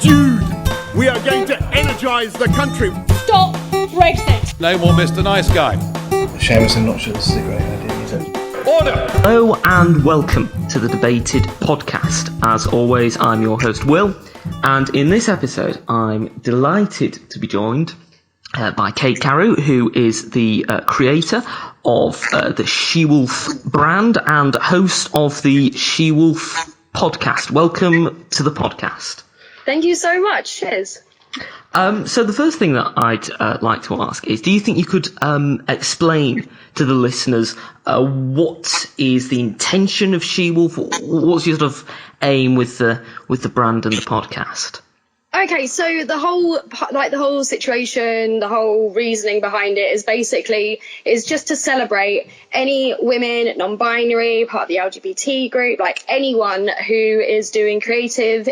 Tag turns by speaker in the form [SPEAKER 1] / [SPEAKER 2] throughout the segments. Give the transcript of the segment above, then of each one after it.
[SPEAKER 1] Dude, we are going to energise the country.
[SPEAKER 2] Stop Brexit.
[SPEAKER 3] No more Mr. Nice Guy.
[SPEAKER 4] Seamus, I'm not sure this is a great idea, is it?
[SPEAKER 3] Order!
[SPEAKER 5] Hello and welcome to the Debated podcast. As always, I'm your host Will, and in this episode I'm delighted to be joined by Kate Carrau, who is the creator of the SheWolf brand and host of the SheWolf podcast. Welcome to the podcast.
[SPEAKER 2] Thank you so much. Cheers.
[SPEAKER 5] So the first thing that I'd like to ask is, do you think you could explain to the listeners what is the intention of SheWolf? What's your sort of aim with the brand and the podcast?
[SPEAKER 2] Okay, so the whole situation, the whole reasoning behind it is just to celebrate any women, non-binary, part of the LGBT group, like anyone who is doing creative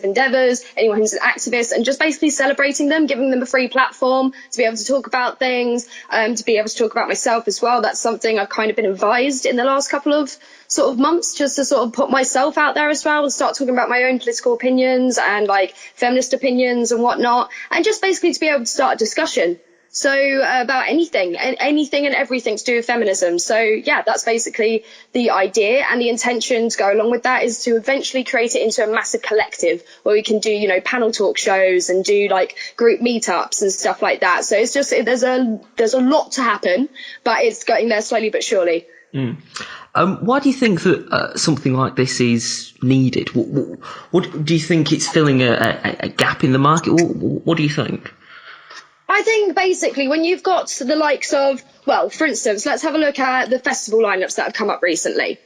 [SPEAKER 2] endeavors, anyone who's an activist, and just basically celebrating them, giving them a free platform to be able to talk about things, to be able to talk about myself as well. That's something I've kind of been advised in the last couple of sort of months, just to sort of put myself out there as well and start talking about my own political opinions and like feminist opinions and whatnot, and just basically to be able to start a discussion. So about anything and everything to do with feminism. So yeah, that's basically the idea, and the intention to go along with that is to eventually create it into a massive collective where we can do, you know, panel talk shows and do like group meetups and stuff like that. So it's just, there's a lot to happen, but it's getting there slowly but surely.
[SPEAKER 5] Why do you think that something like this is needed? What do you think it's filling a gap in the market? What do you think?
[SPEAKER 2] I think basically when you've got the likes of, well, for instance, let's have a look at the festival lineups that have come up recently.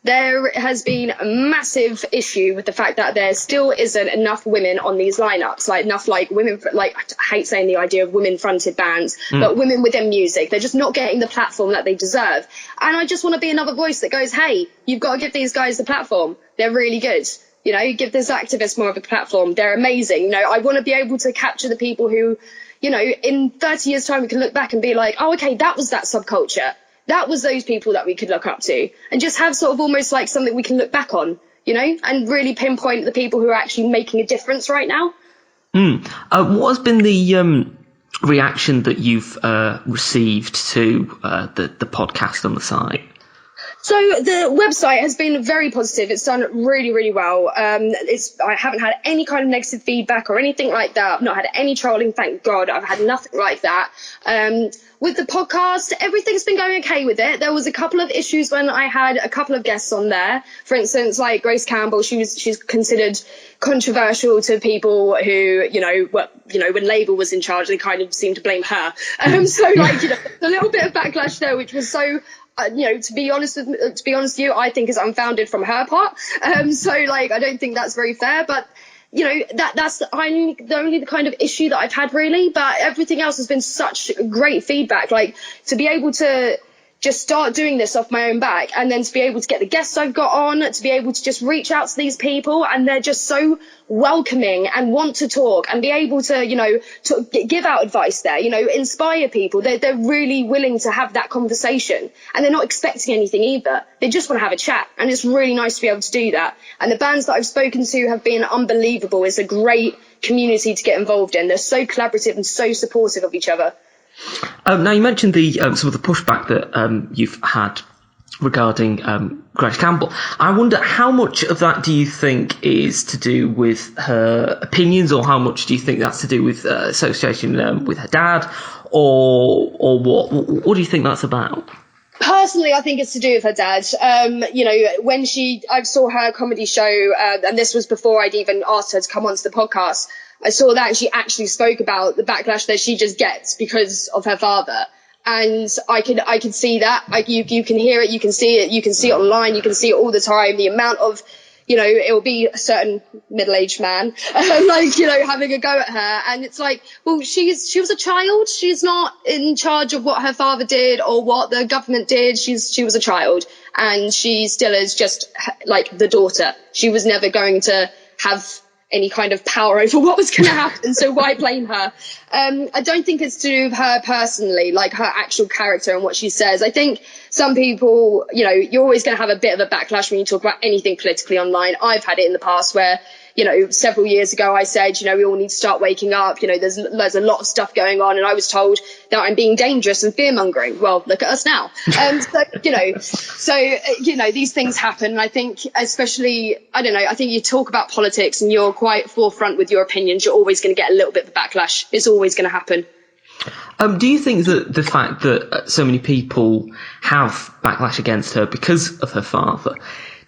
[SPEAKER 2] There has been a massive issue with the fact that there still isn't enough women on these lineups, like enough like women, like I hate saying the idea of women-fronted bands, but women within music. They're just not getting the platform that they deserve. And I just want to be another voice that goes, hey, you've got to give these guys the platform. They're really good. You know, give this activist more of a platform. They're amazing. You know, I want to be able to capture the people who, you know, in 30 years' time we can look back and be like, oh, okay, that was that subculture. That was those people that we could look up to, and just have sort of almost like something we can look back on, you know, and really pinpoint the people who are actually making a difference right now.
[SPEAKER 5] What has been the reaction that you've received to the podcast on the site?
[SPEAKER 2] So the website has been very positive. It's done really, really well. I haven't had any kind of negative feedback or anything like that. I've not had any trolling, thank God. I've had nothing like that. With the podcast, everything's been going okay with it. There was a couple of issues when I had a couple of guests on there. For instance, like Grace Campbell, she's considered controversial to people who, when Labour was in charge, they kind of seemed to blame her. So like, you know, a little bit of backlash there, which was so, to be honest with you, I think is unfounded from her part. So like, I don't think that's very fair, but you know, that's the only kind of issue that I've had really, but everything else has been such great feedback. Like to be able to just start doing this off my own back, and then to be able to get the guests I've got on, to be able to just reach out to these people, and they're just so welcoming and want to talk and be able to, you know, to give out advice there, you know, inspire people. They're really willing to have that conversation, and they're not expecting anything either. They just want to have a chat, and it's really nice to be able to do that. And the bands that I've spoken to have been unbelievable. It's a great community to get involved in. They're so collaborative and so supportive of each other.
[SPEAKER 5] Now you mentioned some of the pushback that you've had regarding Grace Campbell. I wonder how much of that do you think is to do with her opinions, or how much do you think that's to do with association with her dad, or what? What do you think that's about?
[SPEAKER 2] Personally, I think it's to do with her dad. You know, when I saw her comedy show, and this was before I'd even asked her to come onto the podcast, I saw that, and she actually spoke about the backlash that she just gets because of her father. And I can see that. Like you can hear it, you can see it online, you can see it all the time. The amount of, you know, it will be a certain middle-aged man, like, you know, having a go at her. And it's like, well, she was a child. She's not in charge of what her father did or what the government did. She was a child, and she still is just like the daughter. She was never going to have any kind of power over what was going to happen, so why blame her? I don't think it's to do with her personally, like her actual character and what she says. I think some people, you know, you're always going to have a bit of a backlash when you talk about anything politically online. I've had it in the past where, you know, several years ago I said, you know, we all need to start waking up. You know, there's a lot of stuff going on, and I was told that I'm being dangerous and fear-mongering. Well, look at us now. So these things happen. And I think, especially, I don't know, I think you talk about politics and you're quite forefront with your opinions, you're always going to get a little bit of a backlash. It's always going to happen.
[SPEAKER 5] Do you think that the fact that so many people have backlash against her because of her father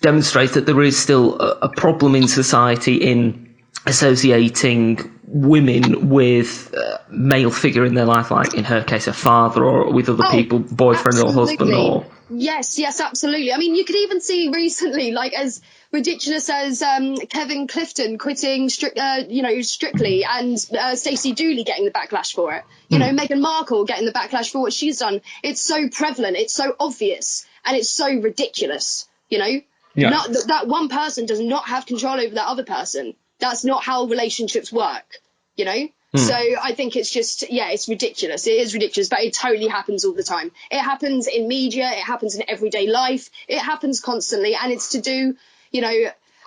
[SPEAKER 5] demonstrates that there is still a problem in society in associating women with a male figure in their life, like in her case, a father, or with other people, boyfriend
[SPEAKER 2] absolutely.
[SPEAKER 5] or husband? Or
[SPEAKER 2] Yes, absolutely. I mean, you could even see recently, like, as ridiculous as Kevin Clifton quitting Strictly, and Stacey Dooley getting the backlash for it. You know, Meghan Markle getting the backlash for what she's done. It's so prevalent, it's so obvious, and it's so ridiculous, you know?
[SPEAKER 5] Yeah.
[SPEAKER 2] That one person does not have control over that other person. That's not how relationships work, you know? So I think it's just, it's ridiculous. It is ridiculous, but it totally happens all the time. It happens in media. It happens in everyday life. It happens constantly. And it's to do, you know,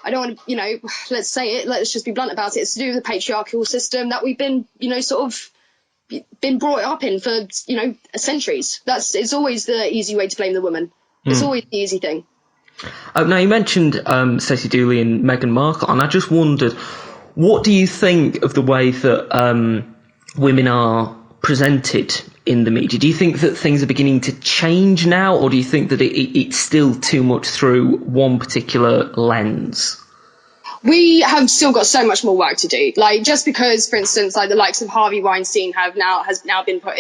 [SPEAKER 2] I don't want to, you know, let's say it, let's just be blunt about it. It's to do with the patriarchal system that we've been, you know, sort of been brought up in for, you know, centuries. It's always the easy way to blame the woman. It's always the easy thing.
[SPEAKER 5] Now, you mentioned Stacey Dooley and Meghan Markle, and I just wondered, what do you think of the way that women are presented in the media? Do you think that things are beginning to change now, or do you think that it's still too much through one particular lens?
[SPEAKER 2] We have still got so much more work to do. Like, just because, for instance, like the likes of Harvey Weinstein has now been put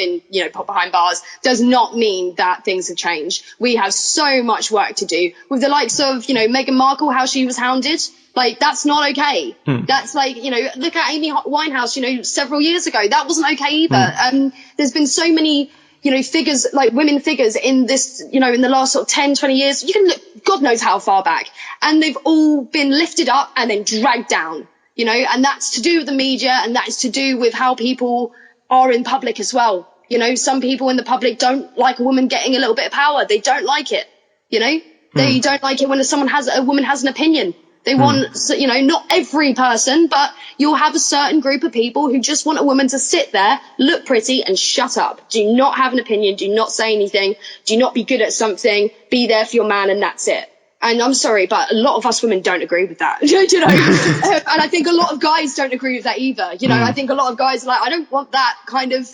[SPEAKER 2] behind bars, does not mean that things have changed. We have so much work to do with the likes of, you know, Meghan Markle, how she was hounded. Like, that's not okay. That's like, you know, look at Amy Winehouse, you know, several years ago. That wasn't okay either. There's been so many, you know, figures, like women figures in this, you know, in the last sort of 10, 20 years. You can look, God knows how far back. And they've all been lifted up and then dragged down, you know, and that's to do with the media, and that is to do with how people are in public as well. You know, some people in the public don't like a woman getting a little bit of power. They don't like it, you know. They don't like it when a woman has an opinion. They want, you know, not every person, but you'll have a certain group of people who just want a woman to sit there, look pretty, and shut up. Do not have an opinion. Do not say anything. Do not be good at something. Be there for your man, and that's it. And I'm sorry, but a lot of us women don't agree with that. You know, and I think a lot of guys don't agree with that either. You know, I think a lot of guys are like, I don't want that kind of,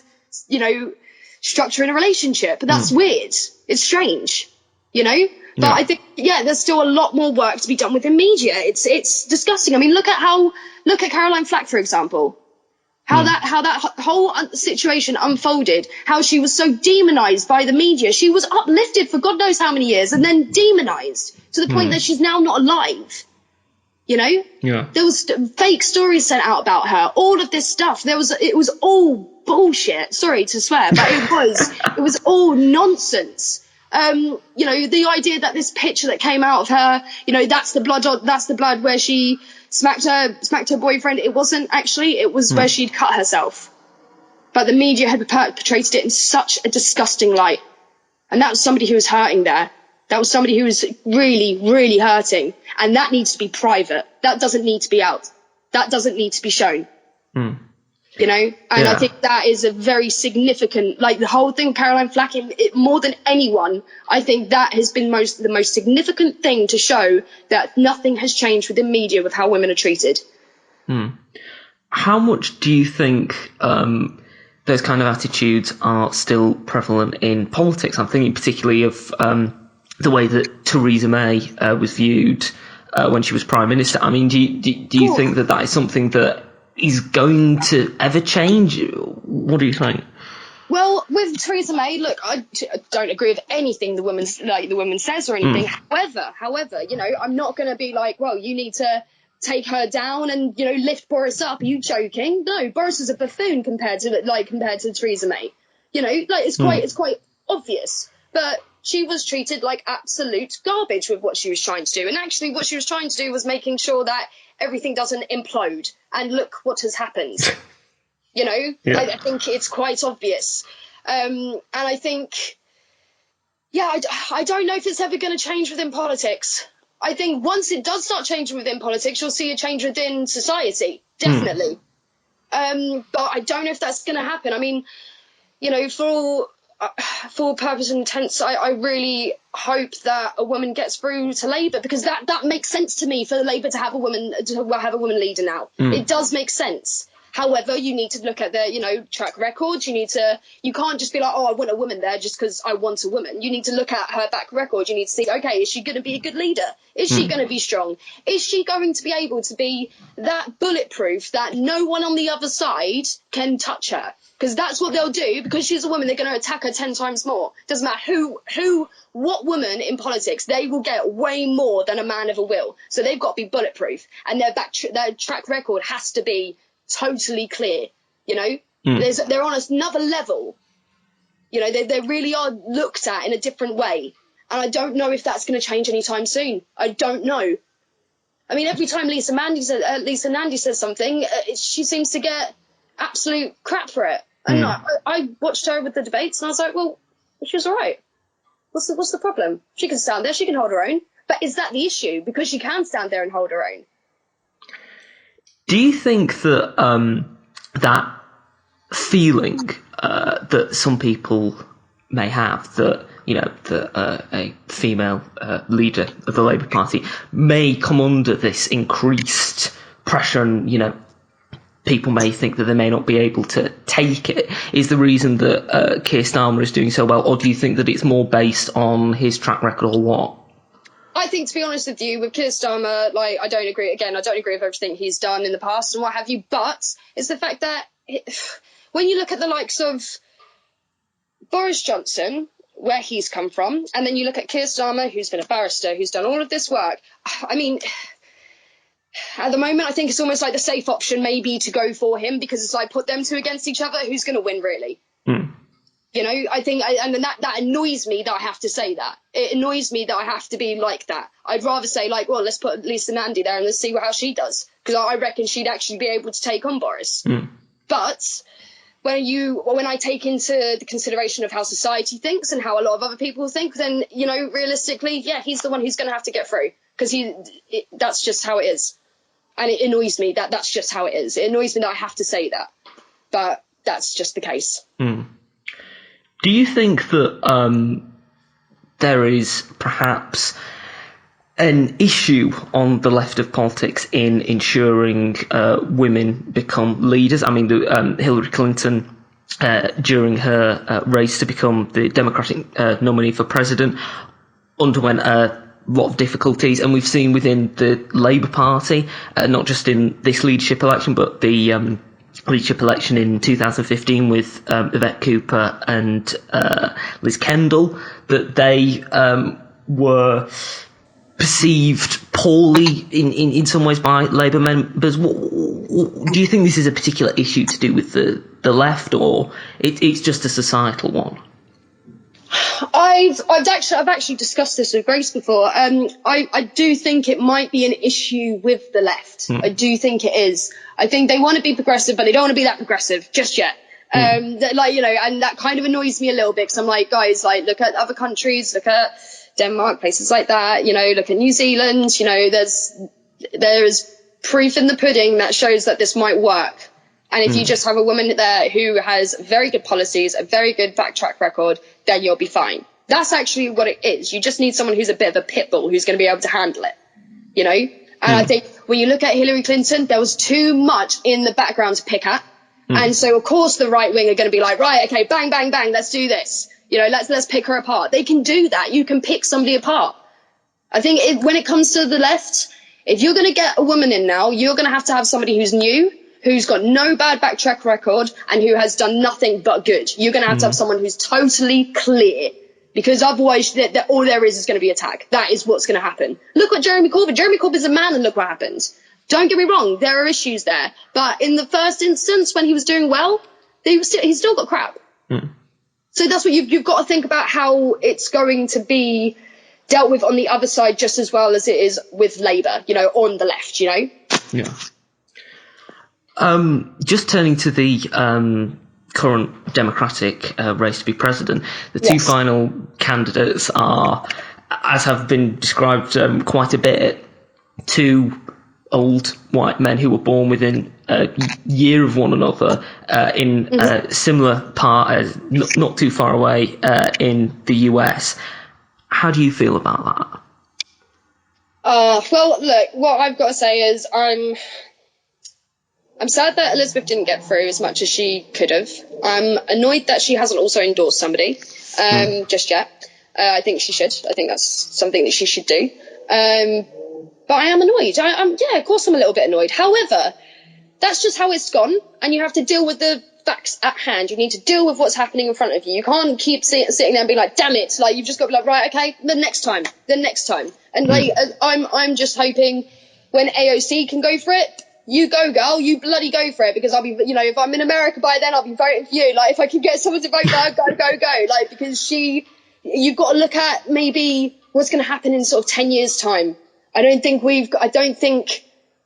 [SPEAKER 2] you know, structure in a relationship. But that's weird. It's strange, you know. But I think, there's still a lot more work to be done within media. It's disgusting. I mean, look at Caroline Flack, for example. How that whole situation unfolded, how she was so demonized by the media. She was uplifted for God knows how many years and then demonized to the point that she's now not alive. You know? Yeah. There was fake stories sent out about her. All of this stuff. It was all bullshit. Sorry to swear, but it was all nonsense. You know, the idea that this picture that came out of her, you know, that's the blood where she smacked her boyfriend. It wasn't actually, it was where she'd cut herself. But the media had portrayed it in such a disgusting light. And that was somebody who was hurting there. That was somebody who was really, really hurting. And that needs to be private. That doesn't need to be out. That doesn't need to be shown. You know, and I think that is a very significant, like the whole thing, Caroline Flack, more than anyone, I think that has been the most significant thing to show that nothing has changed within media with how women are treated.
[SPEAKER 5] How much do you think those kind of attitudes are still prevalent in politics? I'm thinking particularly of the way that Theresa May was viewed when she was Prime Minister. I mean, do you think that is something that is going to ever change? What do you think?
[SPEAKER 2] Well, with Theresa May, look, I don't agree with anything the woman says or anything. However, you know, I'm not going to be like, well, you need to take her down and, you know, lift Boris up. Are you joking? No, Boris is a buffoon compared to Theresa May. You know, like it's quite obvious. But she was treated like absolute garbage with what she was trying to do. And actually what she was trying to do was making sure that everything doesn't implode. And look what has happened. You know, I think it's quite obvious. And I think, Yeah, I don't know if it's ever going to change within politics. I think once it does start changing within politics, you'll see a change within society, definitely. But I don't know if that's going to happen. I mean, you know, for all purpose and intents, I really hope that a woman gets through to Labour, because that makes sense to me, for Labour to have a woman leader now. It does make sense. However, you need to look at their, you know, track record. You can't just be like, oh, I want a woman there just because I want a woman. You need to look at her back record. You need to see, okay, is she going to be a good leader? Is she going to be strong? Is she going to be able to be that bulletproof that no one on the other side can touch her? Because that's what they'll do. Because she's a woman, they're going to attack her 10 times more. Doesn't matter what woman in politics, they will get way more than a man ever will. So they've got to be bulletproof, and their track record has to be totally clear. You know, they're on another level. You know, they really are looked at in a different way, and I don't know if that's going to change anytime soon. I don't know. I mean, every time Lisa Nandy says something, she seems to get absolute crap for it. And I watched her with the debates, and I was like, well, she was all right. What's the problem? She can stand there, she can hold her own. But is that the issue? Because she can stand there and hold her own.
[SPEAKER 5] Do you think that that feeling that some people may have, that, you know, that a female leader of the Labour Party may come under this increased pressure, and, you know, people may think that they may not be able to take it, is the reason that Keir Starmer is doing so well? Or do you think that it's more based on his track record, or what?
[SPEAKER 2] I think, to be honest with you, with Keir Starmer, like, I don't agree with everything he's done in the past and what have you, but it's the fact that when you look at the likes of Boris Johnson, where he's come from, and then you look at Keir Starmer, who's been a barrister, who's done all of this work, I mean, at the moment, I think it's almost like the safe option may be to go for him, because it's like, put them two against each other, who's going to win, really? You know, I think, and that annoys me that I have to say that. It annoys me that I have to be like that. I'd rather say, like, well, let's put Lisa Nandy there and let's see how she does, because I reckon she'd actually be able to take on Boris. But when I take into the consideration of how society thinks and how a lot of other people think, then, you know, realistically, yeah, he's the one who's going to have to get through, because that's just how it is. And it annoys me that that's just how it is. It annoys me that I have to say that, but that's just the case.
[SPEAKER 5] Do you think that there is perhaps an issue on the left of politics in ensuring women become leaders? I mean, Hillary Clinton, during her race to become the Democratic nominee for president, underwent a lot of difficulties, and we've seen within the Labour Party, not just in this leadership election, but the leadership election in 2015 with Yvette Cooper and Liz Kendall, that they were perceived poorly in some ways by Labour members. Do you think this is a particular issue to do with the left, or it's just a societal one?
[SPEAKER 2] I've actually discussed this with Grace before. I do think it might be an issue with the left. I do think it is. I think they want to be progressive, but they don't want to be that progressive just yet. Like, you know, and that kind of annoys me a little bit, because I'm like, guys, like, look at other countries, look at Denmark, places like that, you know, look at New Zealand, you know, there is proof in the pudding that shows that this might work. And if you just have a woman there who has very good policies, a very good back track record, then you'll be fine. That's actually what it is. You just need someone who's a bit of a pit bull, who's going to be able to handle it, you know? And I think when you look at Hillary Clinton, there was too much in the background to pick at. And so, of course, the right wing are going to be like, right, okay, bang, bang, bang, let's do this. You know, let's pick her apart. They can do that. You can pick somebody apart. I think when it comes to the left, if you're going to get a woman in now, you're going to have somebody who's new, who's got no bad back track record, and who has done nothing but good. You're going to have someone who's totally clear, because otherwise all there is going to be attack. That is what's going to happen. Look at Jeremy Corbyn. Jeremy Corbyn's a man, and look what happened. Don't get me wrong, there are issues there. But in the first instance, when he was doing well, he still got crap. So that's what you've got to think about, how it's going to be dealt with on the other side just as well as it is with Labour, you know, on the left, you know?
[SPEAKER 5] Yeah. Just turning to the current Democratic race to be president. The two final candidates are, as have been described quite a bit, two old white men who were born within a year of one another in a similar part, not too far away, in the US. How do you feel about that?
[SPEAKER 2] Well, look, what I've got to say is I'm sad that Elizabeth didn't get through as much as she could have. I'm annoyed that she hasn't also endorsed somebody just yet. I think she should. I think that's something that she should do. But I am annoyed. Yeah, of course I'm a little bit annoyed. However, that's just how it's gone, and you have to deal with the facts at hand. You need to deal with what's happening in front of you. You can't keep sitting there and be like, damn it. Like, you've just got to be like, right, okay, the next time. And like, I'm just hoping when AOC can go for it, you go, girl, you bloody go for it, because I'll be, if I'm in America by then, I'll be voting for you. Like, if I can get someone to vote for her, go. Like, because you've got to look at maybe what's going to happen in sort of 10 years' time.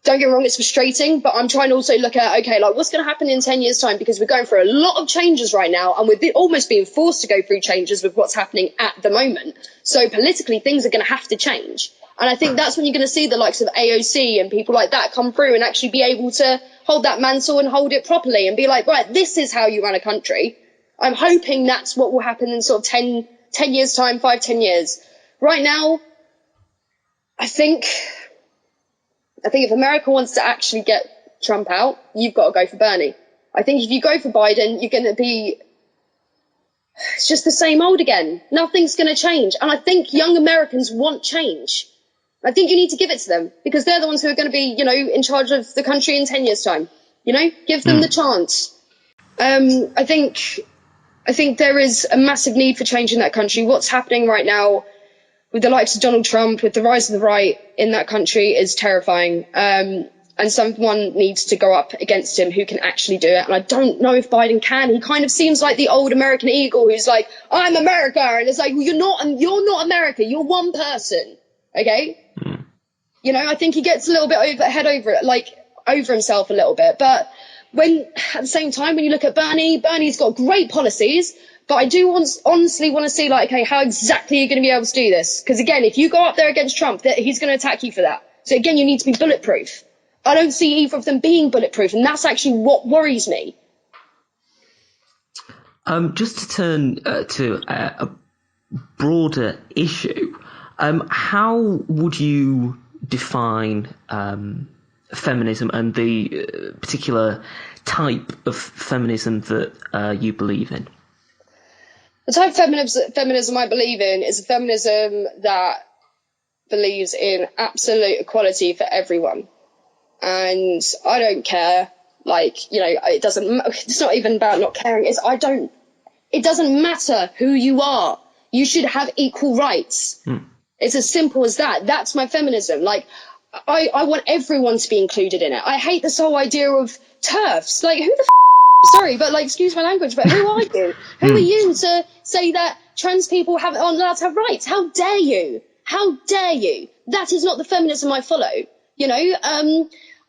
[SPEAKER 2] Don't get me wrong, it's frustrating, but I'm trying to also look at, okay, like, what's going to happen in 10 years' time? Because we're going through a lot of changes right now, and we're almost being forced to go through changes with what's happening at the moment. So politically, things are going to have to change. And I think that's when you're going to see the likes of AOC and people like that come through and actually be able to hold that mantle and hold it properly and be like, right, this is how you run a country. I'm hoping that's what will happen in sort of 10 years' time, 5-10 years. Right now, I think if America wants to actually get Trump out, you've got to go for Bernie. I think if you go for Biden, you're going to be... It's just the same old again. Nothing's going to change. And I think young Americans want change. I think you need to give it to them, because they're the ones who are going to be, in charge of the country in 10 years' time. Give them the chance. I think there is a massive need for change in that country. What's happening right now with the likes of Donald Trump, with the rise of the right in that country, is terrifying. And someone needs to go up against him who can actually do it. And I don't know if Biden can. He kind of seems like the old American eagle who's like, I'm America. And it's like, well, you're not America. You're one person. Okay? I think he gets a little bit over himself a little bit. But at the same time, when you look at Bernie's got great policies. But I do honestly want to see, like, okay, how exactly are you going to be able to do this? Because, again, if you go up there against Trump, he's going to attack you for that. So, again, you need to be bulletproof. I don't see either of them being bulletproof, and that's actually what worries me.
[SPEAKER 5] Just to turn to a broader issue, how would you define feminism and the particular type of feminism that you believe in?
[SPEAKER 2] The type of feminism I believe in is a feminism that believes in absolute equality for everyone. And I don't care, it's not even about not caring. It doesn't matter who you are. You should have equal rights. It's as simple as that. That's my feminism. Like, I want everyone to be included in it. I hate this whole idea of TERFs. Like, who the sorry, but excuse my language, but who are you? Who are you to say that trans people aren't allowed to have rights? How dare you? How dare you? That is not the feminism I follow.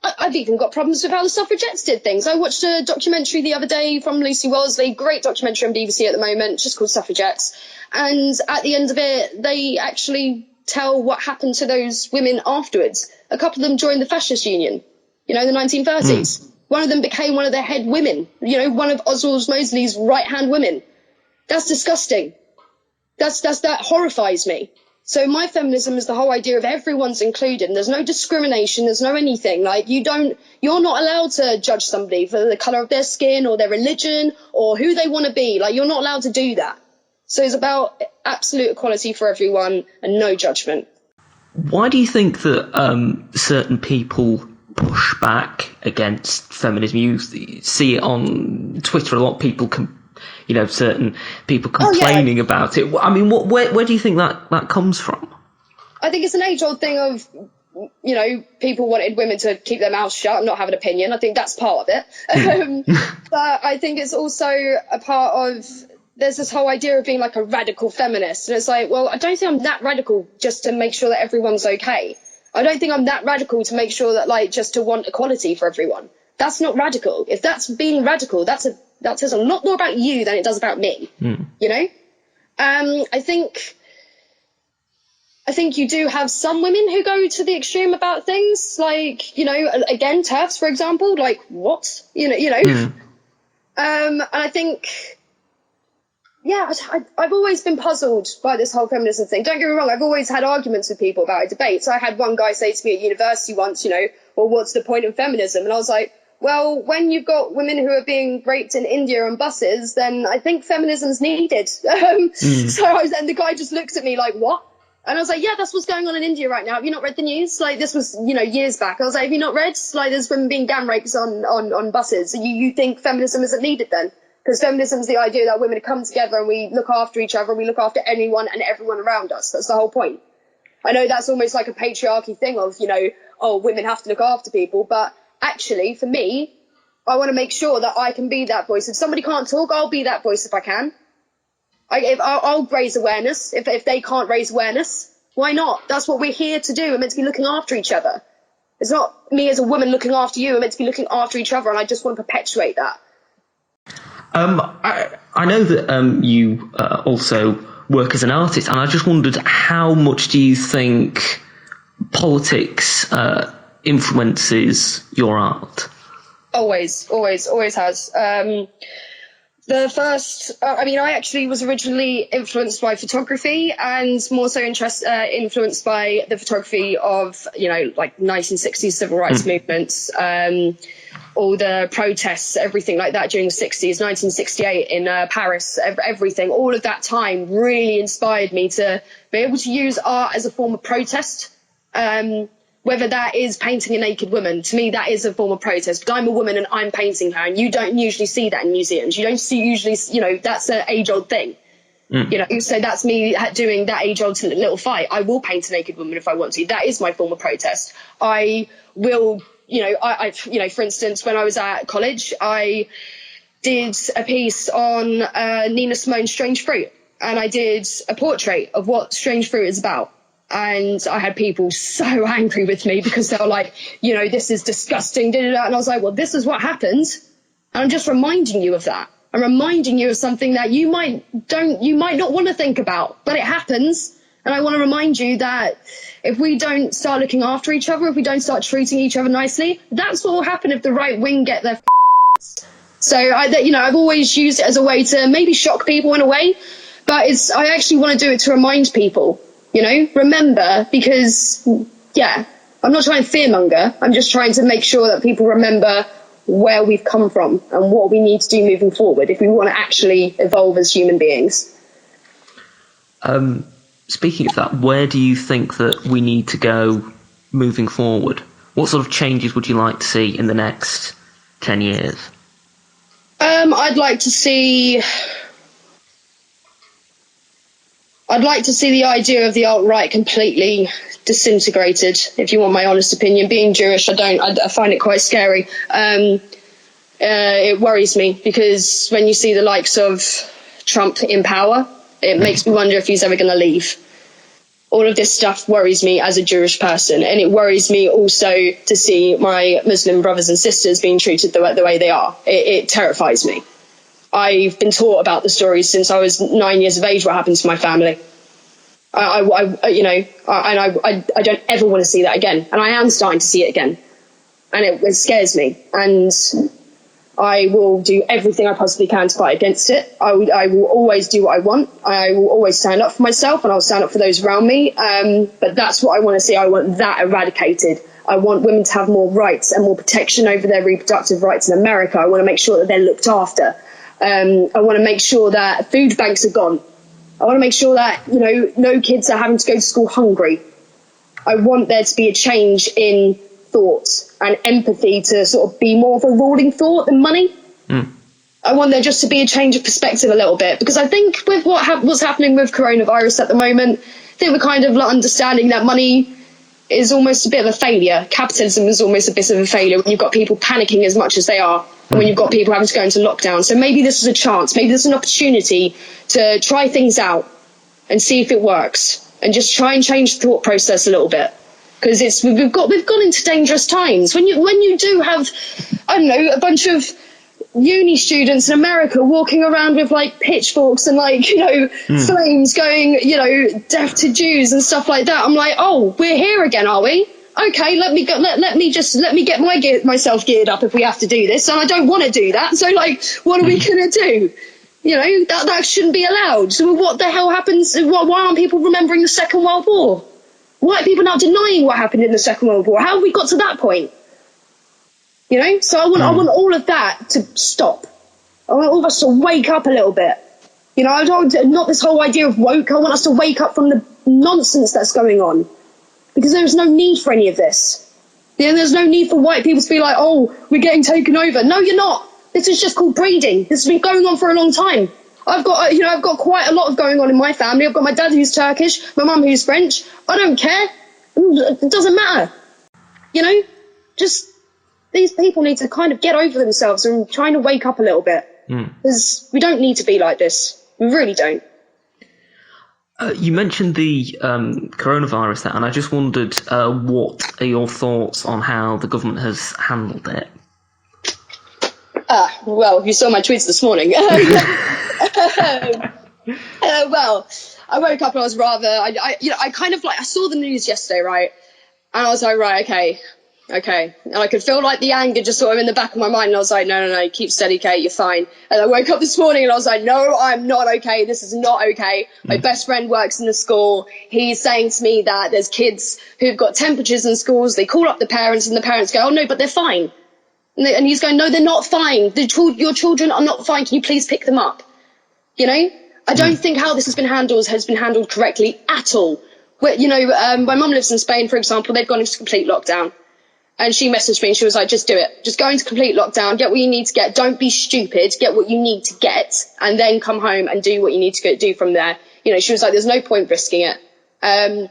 [SPEAKER 2] I've even got problems with how the suffragettes did things. I watched a documentary the other day from Lucy Wellesley, great documentary on BBC at the moment, just called Suffragettes. And at the end of it, they actually tell what happened to those women afterwards. A couple of them joined the fascist union, the 1930s. One of them became one of their head women, one of Oswald Mosley's right-hand women. That's disgusting. That horrifies me. So my feminism is the whole idea of everyone's included. There's no discrimination. There's no anything. You're not allowed to judge somebody for the colour of their skin or their religion or who they want to be. You're not allowed to do that. So it's about absolute equality for everyone and no judgment.
[SPEAKER 5] Why do you think that certain people push back against feminism? You see it on Twitter a lot. People certain people complaining about it. I mean, where do you think that comes from?
[SPEAKER 2] I think it's an age-old thing of, people wanted women to keep their mouths shut and not have an opinion. I think that's part of it. But I think it's also a part of, there's this whole idea of being like a radical feminist. And it's like, well, I don't think I'm that radical just to make sure that everyone's okay. I don't think I'm that radical to make sure that, just to want equality for everyone. That's not radical. If that's being radical, that's a That says a lot more about you than it does about me. You know? I think you do have some women who go to the extreme about things, like, you know, again, TERFs, for example, like, what? You know. And I think, yeah, I've always been puzzled by this whole feminism thing. Don't get me wrong, I've always had arguments with people about it, debates. I had one guy say to me at university once, you know, well, what's the point of feminism? And I was like, well, when you've got women who are being raped in India on buses, then I think feminism's needed. And the guy just looked at me like, what? And I was like, yeah, that's what's going on in India right now. Have you not read the news? Like, this was, you know, years back. I was like, have you not read? Like, there's women being gang raped on buses. So you think feminism isn't needed then? Because feminism is the idea that women come together and we look after each other and we look after anyone and everyone around us. That's the whole point. I know that's almost like a patriarchy thing of, you know, oh, women have to look after people. But actually, for me, I want to make sure that I can be that voice. If somebody can't talk, I'll be that voice if I can. I'll raise awareness if they can't raise awareness. Why not? That's what we're here to do. We're meant to be looking after each other. It's not me as a woman looking after you. We're meant to be looking after each other, and I just want to perpetuate that.
[SPEAKER 5] I know that you also work as an artist, and I just wondered, how much do you think politics influences your art? Always
[SPEAKER 2] has. I actually was originally influenced by photography, and more so influenced by the photography of, you know, like 1960s civil rights movements, all the protests, everything like that during the 60s, 1968 in Paris, everything, all of that time really inspired me to be able to use art as a form of protest. Whether that is painting a naked woman, to me, that is a form of protest. But I'm a woman and I'm painting her, and you don't usually see that in museums. You don't usually, you know, that's an age-old thing. You know, so that's me doing that age-old little fight. I will paint a naked woman if I want to. That is my form of protest. I will, you know, for instance, when I was at college, I did a piece on Nina Simone's Strange Fruit, and I did a portrait of what Strange Fruit is about. And I had people so angry with me because they were like, you know, this is disgusting, and I was like, well, this is what happens. And I'm just reminding you of that. I'm reminding you of something that you might not want to think about, but it happens. And I want to remind you that if we don't start looking after each other, if we don't start treating each other nicely, that's what will happen if the right wing get their So, I've always used it as a way to maybe shock people in a way, but I actually want to do it to remind people. You know, remember, because, yeah, I'm not trying to fearmonger. I'm just trying to make sure that people remember where we've come from and what we need to do moving forward if we want to actually evolve as human beings.
[SPEAKER 5] Speaking of that, where do you think that we need to go moving forward? What sort of changes would you like to see in the next 10 years? I'd like to see the idea of the alt-right completely disintegrated, if you want my honest opinion. Being Jewish, I find it quite scary. It worries me because when you see the likes of Trump in power, it makes me wonder if he's ever going to leave. All of this stuff worries me as a Jewish person, and it worries me also to see my Muslim brothers and sisters being treated the way they are. It terrifies me. I've been taught about the stories since I was 9 years of age, what happened to my family. I don't ever want to see that again. And I am starting to see it again. And it scares me. And I will do everything I possibly can to fight against it. I will always do what I want. I will always stand up for myself, and I'll stand up for those around me. But that's what I want to see. I want that eradicated. I want women to have more rights and more protection over their reproductive rights in America. I want to make sure that they're looked after. I want to make sure that food banks are gone. I want to make sure that, you know, no kids are having to go to school hungry. I want there to be a change in thought and empathy to sort of be more of a ruling thought than money. I want there just to be a change of perspective a little bit, because I think with what's happening with coronavirus at the moment, I think we're kind of understanding that money is almost a bit of a failure. Capitalism is almost a bit of a failure when you've got people panicking as much as they are, and when you've got people having to go into lockdown. So maybe this is a chance, maybe this is an opportunity to try things out and see if it works, and just try and change the thought process a little bit. Because we've gone into dangerous times. When you do have, I don't know, a bunch of
[SPEAKER 2] uni students in America walking around with like pitchforks and like, flames going, death to Jews and stuff like that. I'm like, oh, we're here again, are we? Okay, let me get myself geared up if we have to do this, and I don't want to do that. So like, what are we gonna do? That shouldn't be allowed. So what the hell happens? Why aren't people remembering the Second World War? Why are people now denying what happened in the Second World War? How have we got to that point? So I want all of that to stop. I want all of us to wake up a little bit. I don't, not this whole idea of woke. I want us to wake up from the nonsense that's going on. Because there's no need for any of this. There's no need for white people to be like, oh, we're getting taken over. No, you're not. This is just called breeding. This has been going on for a long time. I've got quite a lot of going on in my family. I've got my dad who's Turkish, my mum who's French. I don't care. It doesn't matter. Just these people need to kind of get over themselves and trying to wake up a little bit. Because we don't need to be like this. We really don't.
[SPEAKER 5] You mentioned the coronavirus there, and I just wondered what are your thoughts on how the government has handled it?
[SPEAKER 2] Well, you saw my tweets this morning. Well, I woke up and I was rather, I saw the news yesterday, right? And I was like, right, okay. And I could feel like the anger just sort of in the back of my mind. And I was like, no, keep steady, Kate, you're fine. And I woke up this morning and I was like, no, I'm not okay. This is not okay. My best friend works in the school. He's saying to me that there's kids who've got temperatures in schools. They call up the parents and the parents go, oh, no, but they're fine. And he's going, no, they're not fine. Your children are not fine. Can you please pick them up? I don't think how this has been handled correctly at all. My mum lives in Spain, for example. They've gone into complete lockdown. And she messaged me and she was like, just do it. Just go into complete lockdown, get what you need to get. Don't be stupid. Get what you need to get and then come home and do what you need to do from there. She was like, there's no point risking it. And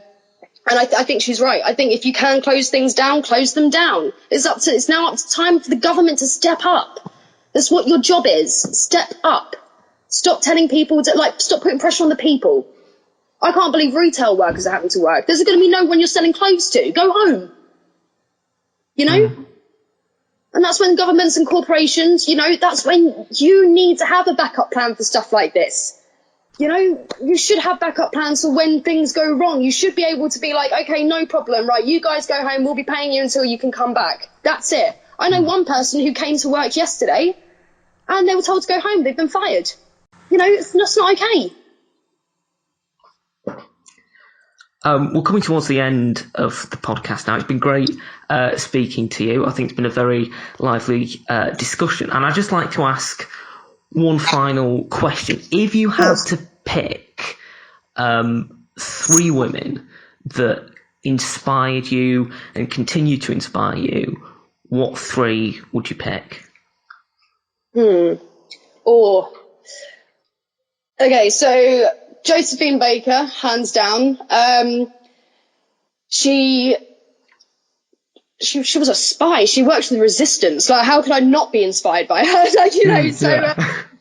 [SPEAKER 2] I think she's right. I think if you can close things down, close them down. It's now up to time for the government to step up. That's what your job is. Step up. Stop telling people stop putting pressure on the people. I can't believe retail workers are having to work. There's going to be no one you're selling clothes to. Go home. And that's when governments and corporations, that's when you need to have a backup plan for stuff like this. You should have backup plans for when things go wrong. You should be able to be like, okay, no problem, right? You guys go home. We'll be paying you until you can come back. That's it. I know one person who came to work yesterday and they were told to go home. They've been fired. It's not okay.
[SPEAKER 5] We're coming towards the end of the podcast now. It's been great speaking to you. I think it's been a very lively discussion. And I'd just like to ask one final question. If you had to pick 3 women that inspired you and continue to inspire you, what 3 would you pick?
[SPEAKER 2] Okay, so Josephine Baker, hands down. She was a spy. She worked for the resistance. Like, how could I not be inspired by her?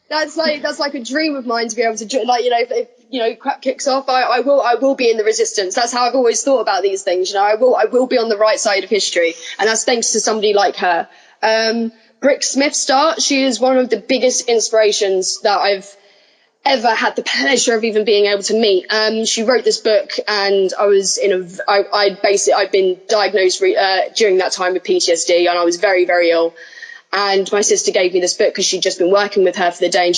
[SPEAKER 2] That's like a dream of mine to be able to, if crap kicks off, I will be in the resistance. That's how I've always thought about these things. I will be on the right side of history, and that's thanks to somebody like her. Brick Smith-Start, she is one of the biggest inspirations that I've ever had the pleasure of even being able to meet. She wrote this book, and I was I'd been diagnosed during that time with PTSD, and I was very, very ill. And my sister gave me this book because she'd just been working with her for the day, and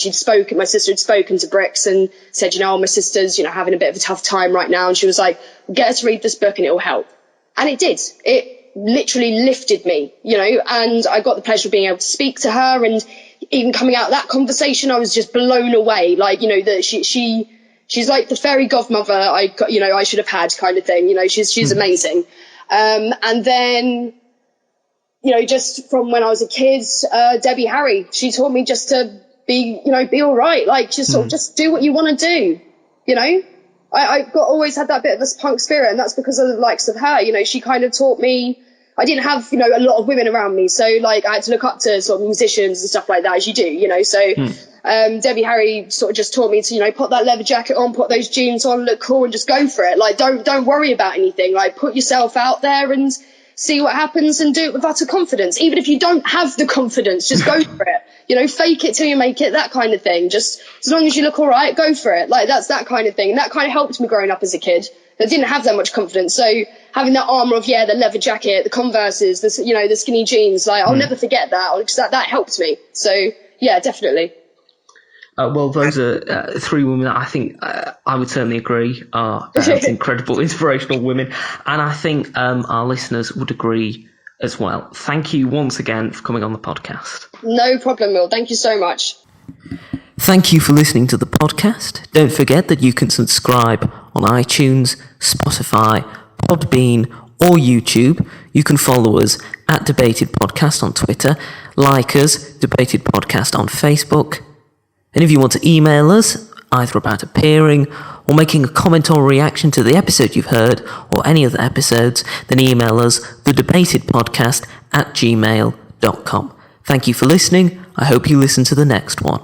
[SPEAKER 2] my sister had spoken to Bricks and said, my sister's, having a bit of a tough time right now. And she was like, get her to read this book and it will help. And it did. It literally lifted me, and I got the pleasure of being able to speak to her, and even coming out of that conversation, I was just blown away. That she's like the fairy godmother I should have had, kind of thing. She's amazing. And then, just from when I was a kid, Debbie Harry, she taught me just to be all right. Just do what you want to do. I always had that bit of a punk spirit, and that's because of the likes of her. She kind of taught me. I didn't have, a lot of women around me. So, I had to look up to sort of musicians and stuff like that, as you do, So, Debbie Harry sort of just taught me to, put that leather jacket on, put those jeans on, look cool and just go for it. Don't worry about anything. Put yourself out there and see what happens and do it with utter confidence. Even if you don't have the confidence, just go for it. You know, fake it till you make it, that kind of thing. Just as long as you look all right, go for it. Like, that's that kind of thing. And that kind of helped me growing up as a kid. I didn't have that much confidence. So having that armour of, the leather jacket, the Converses, the skinny jeans, like, I'll never forget that, because that helped me. So, yeah, definitely.
[SPEAKER 5] Well, those are three women that I think I would certainly agree are incredible, inspirational women. And I think our listeners would agree as well. Thank you once again for coming on the podcast.
[SPEAKER 2] No problem, Will. Thank you so much.
[SPEAKER 5] Thank you for listening to the podcast. Don't forget that you can subscribe on iTunes, Spotify, Podbean, or YouTube. You can follow us at Debated Podcast on Twitter, like us, Debated Podcast on Facebook. And if you want to email us, either about appearing or making a comment or reaction to the episode you've heard or any other episodes, then email us thedebatedpodcast@gmail.com. Thank you for listening. I hope you listen to the next one.